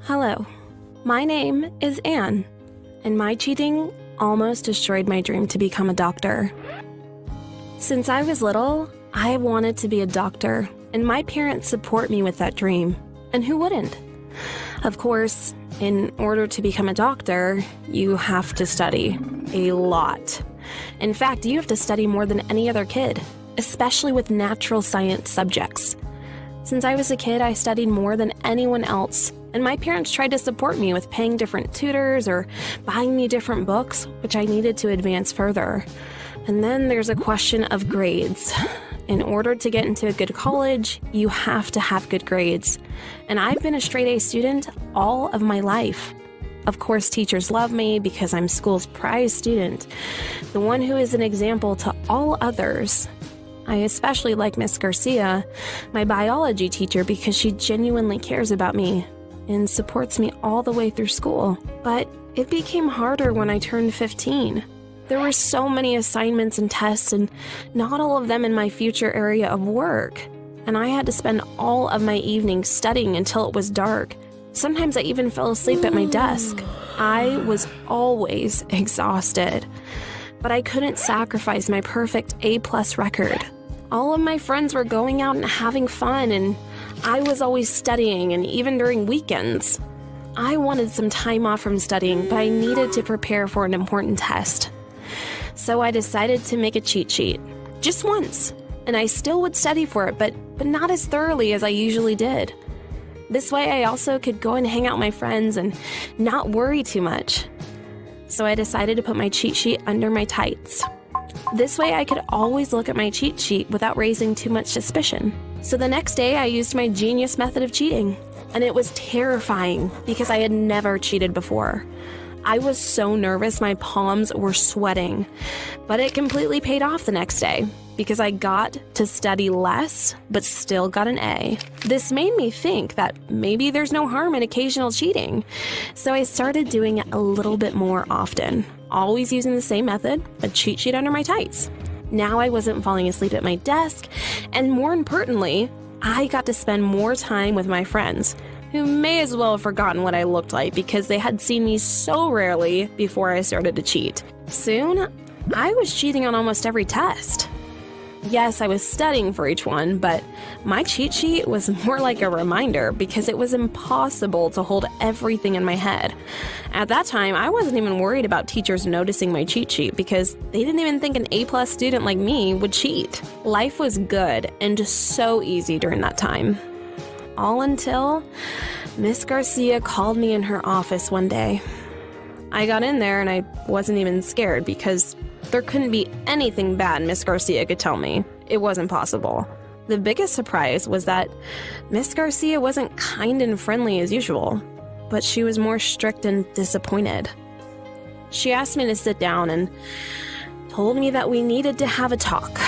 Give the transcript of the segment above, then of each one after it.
Hello, my name is Anne, and my cheating almost destroyed my dream to become a doctor. Since I was little, I wanted to be a doctor, and my parents support me with that dream. And who wouldn't? Of course, in order to become a doctor, you have to study a lot. In fact, you have to study more than any other kid, especially with natural science subjects. Since I was a kid, I studied more than anyone else, and my parents tried to support me with paying different tutors or buying me different books, which I needed to advance further. And then there's a question of grades. In order to get into a good college, you have to have good grades. And I've been a straight A student all of my life. Of course, teachers love me because I'm school's prize student, the one who is an example to all others. I especially like Miss Garcia, my biology teacher, because she genuinely cares about me and supports me all the way through school. But it became harder when I turned 15. There were so many assignments and tests, and not all of them in my future area of work. And I had to spend all of my evenings studying until it was dark. Sometimes I even fell asleep at my desk. I was always exhausted. But I couldn't sacrifice my perfect A+ record. All of my friends were going out and having fun, and I was always studying, and even during weekends. I wanted some time off from studying, but I needed to prepare for an important test. So I decided to make a cheat sheet, just once, and I still would study for it, but not as thoroughly as I usually did. This way I also could go and hang out with my friends and not worry too much. So I decided to put my cheat sheet under my tights. This way I could always look at my cheat sheet without raising too much suspicion. So the next day I used my genius method of cheating, and it was terrifying because I had never cheated before. I was so nervous my palms were sweating, but it completely paid off the next day because I got to study less but still got an A. This made me think that maybe there's no harm in occasional cheating, so I started doing it a little bit more often, always using the same method, a cheat sheet under my tights. Now I wasn't falling asleep at my desk, and more importantly, I got to spend more time with my friends, who may as well have forgotten what I looked like because they had seen me so rarely before I started to cheat. Soon, I was cheating on almost every test. Yes, I was studying for each one, but my cheat sheet was more like a reminder because it was impossible to hold everything in my head. At that time, I wasn't even worried about teachers noticing my cheat sheet because they didn't even think an A+ student like me would cheat. Life was good and just so easy during that time. All until Miss Garcia called me in her office one day. I got in there and I wasn't even scared because there couldn't be anything bad Miss Garcia could tell me. It wasn't possible. The biggest surprise was that Miss Garcia wasn't kind and friendly as usual, but she was more strict and disappointed. She asked me to sit down and told me that we needed to have a talk.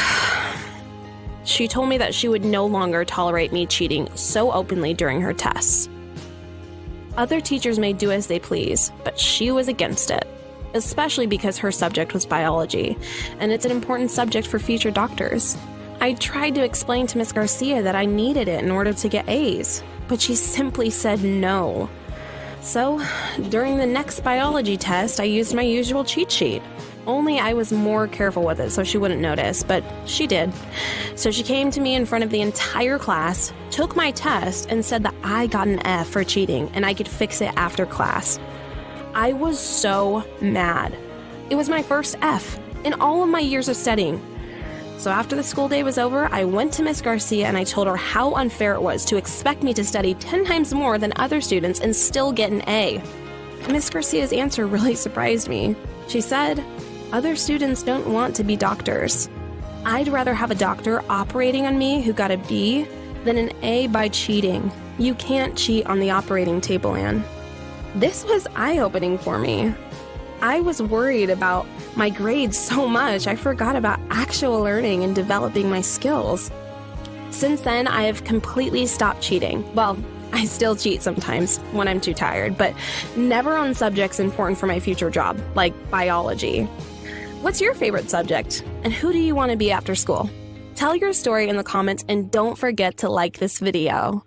She told me that she would no longer tolerate me cheating so openly during her tests. Other teachers may do as they please, but she was against it, especially because her subject was biology, and it's an important subject for future doctors. I tried to explain to Miss Garcia that I needed it in order to get A's, but she simply said no. So, during the next biology test, I used my usual cheat sheet. Only I was more careful with it so she wouldn't notice, but she did. So she came to me in front of the entire class, took my test, and said that I got an F for cheating and I could fix it after class. I was so mad. It was my first F in all of my years of studying. So after the school day was over, I went to Miss Garcia and I told her how unfair it was to expect me to study 10 times more than other students and still get an A. Miss Garcia's answer really surprised me. She said, "Other students don't want to be doctors. I'd rather have a doctor operating on me who got a B than an A by cheating. You can't cheat on the operating table, Anne." This was eye-opening for me. I was worried about my grades so much I forgot about actual learning and developing my skills. Since then, I have completely stopped cheating. Well, I still cheat sometimes when I'm too tired, but never on subjects important for my future job, like biology. What's your favorite subject, and who do you want to be after school? Tell your story in the comments and don't forget to like this video.